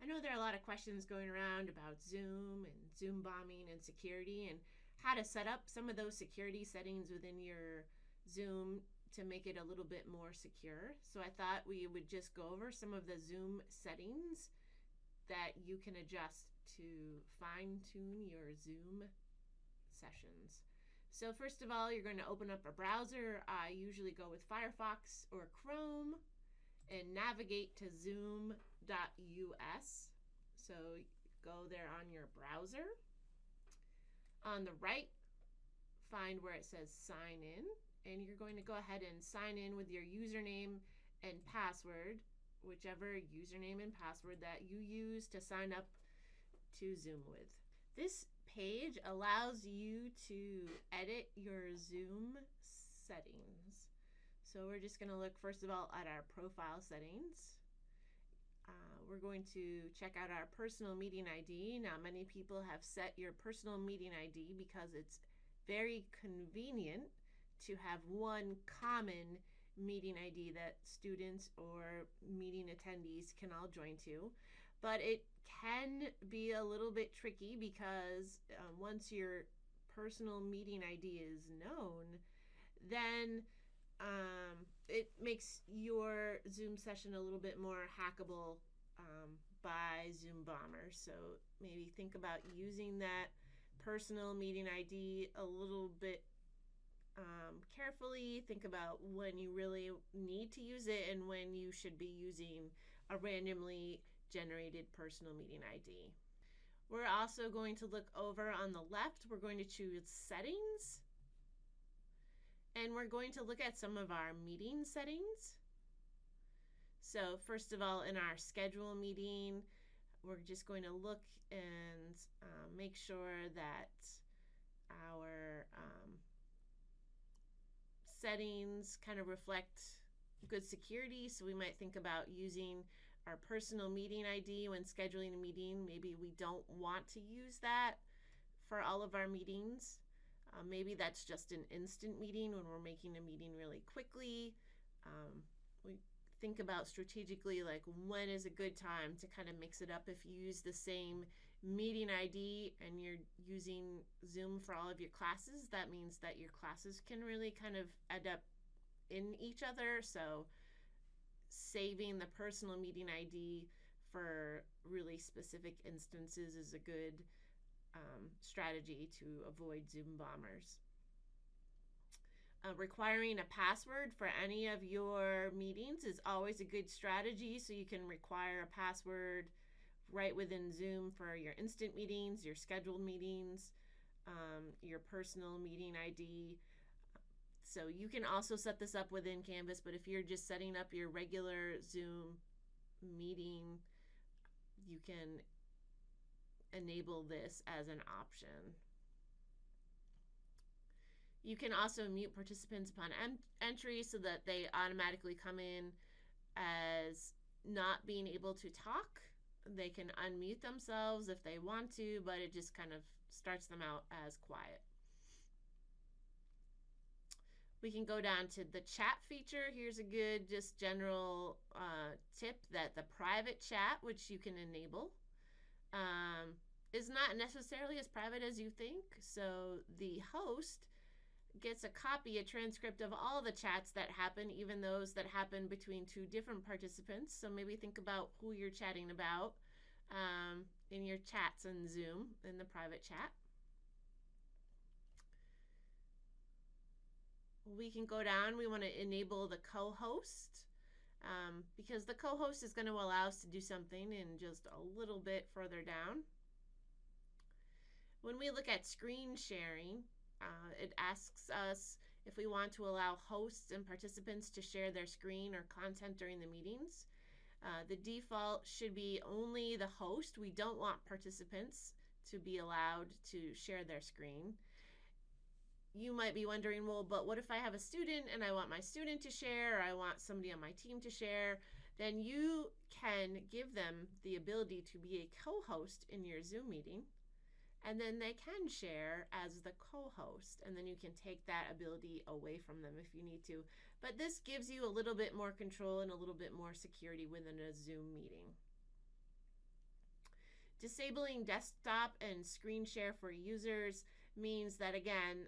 I know there are a lot of questions going around about Zoom and Zoom bombing and security and how to set up some of those security settings within your Zoom to make it a little bit more secure. So I thought we would just go over some of the Zoom settings that you can adjust to fine tune your Zoom sessions. So first of all, you're going to open up a browser. I usually go with Firefox or Chrome and navigate to zoom.us. So go there on your browser. On the right, find where it says sign in, and you're going to go ahead and sign in with your username and password, whichever username and password that you use to sign up to Zoom with. This page allows you to edit your Zoom settings. So we're just going to look first of all at our profile settings. We're going to check out our personal meeting ID. Now, many people have set your personal meeting ID because it's very convenient to have one common meeting ID that students or meeting attendees can all join to. But it can be a little bit tricky because once your personal meeting ID is known, then it makes your Zoom session a little bit more hackable by Zoom bombers. So maybe think about using that personal meeting ID a little bit carefully. Think about when you really need to use it and when you should be using a randomly generated personal meeting ID. We're also going to look over on the left. We're going to choose settings. And we're going to look at some of our meeting settings. So first of all, in our schedule meeting, we're just going to look and make sure that our settings kind of reflect good security. So we might think about using our personal meeting ID when scheduling a meeting. Maybe we don't want to use that for all of our meetings. Maybe that's just an instant meeting when we're making a meeting really quickly. We think about strategically, like when is a good time to kind of mix it up. If you use the same meeting ID and you're using Zoom for all of your classes, that means that your classes can really kind of end up in each other. So saving the personal meeting ID for really specific instances is a good strategy to avoid Zoom bombers. Requiring a password for any of your meetings is always a good strategy. So you can require a password right within Zoom for your instant meetings, your scheduled meetings, your personal meeting ID. So you can also set this up within Canvas, but if you're just setting up your regular Zoom meeting, you can enable this as an option. You can also mute participants upon entry so that they automatically come in as not being able to talk. They can unmute themselves if they want to, but it just kind of starts them out as quiet. We can go down to the chat feature. Here's a good just general tip that the private chat, which you can enable, is not necessarily as private as you think. So the host gets a copy, a transcript of all the chats that happen, even those that happen between two different participants. So maybe think about who you're chatting about in your chats in Zoom, in the private chat. We can go down. We want to enable the co-host because the co-host is going to allow us to do something in just a little bit further down. When we look at screen sharing, it asks us if we want to allow hosts and participants to share their screen or content during the meetings. The default should be only the host. We don't want participants to be allowed to share their screen. You might be wondering, well, but what if I have a student and I want my student to share, or I want somebody on my team to share? Then you can give them the ability to be a co-host in your Zoom meeting, and then they can share as the co-host, and then you can take that ability away from them if you need to. But this gives you a little bit more control and a little bit more security within a Zoom meeting. Disabling desktop and screen share for users means that, again,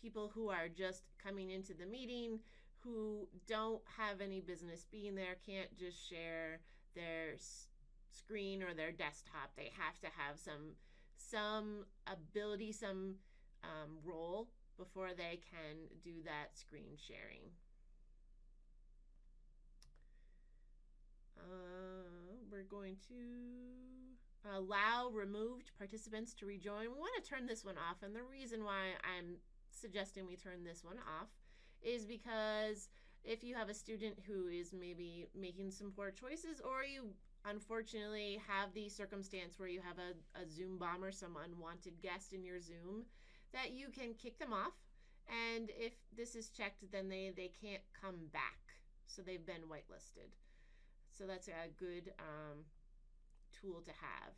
people who are just coming into the meeting who don't have any business being there can't just share their screen or their desktop. They have to have some ability, some role before they can do that screen sharing. We're going to allow removed participants to rejoin. We want to turn this one off, and the reason why I'm suggesting we turn this one off is because if you have a student who is maybe making some poor choices, or you unfortunately have the circumstance where you have a Zoom bomber, some unwanted guest in your Zoom, that you can kick them off, and if this is checked, then they can't come back, so they've been whitelisted. So that's a good tool to have.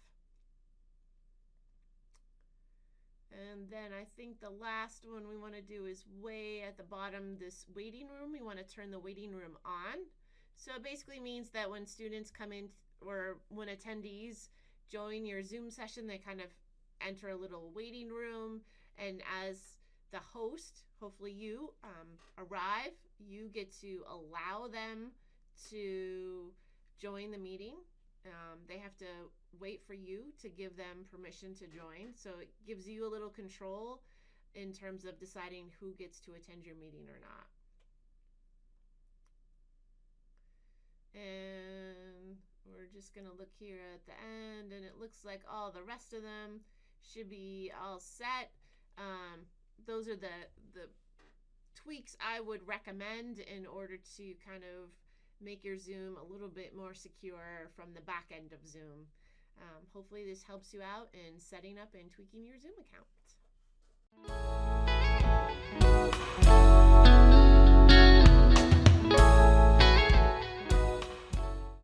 And then I think the last one we want to do is way at the bottom, this waiting room. We want to turn the waiting room on. So it basically means that when students come in, or when attendees join your Zoom session, they kind of enter a little waiting room. And as the host, hopefully you arrive, you get to allow them to join the meeting. They have to wait for you to give them permission to join. So it gives you a little control in terms of deciding who gets to attend your meeting or not. And we're just going to look here at the end, and it looks like all the rest of them should be all set. Those are the tweaks I would recommend in order to kind of make your Zoom a little bit more secure from the back end of Zoom. Hopefully this helps you out in setting up and tweaking your Zoom account.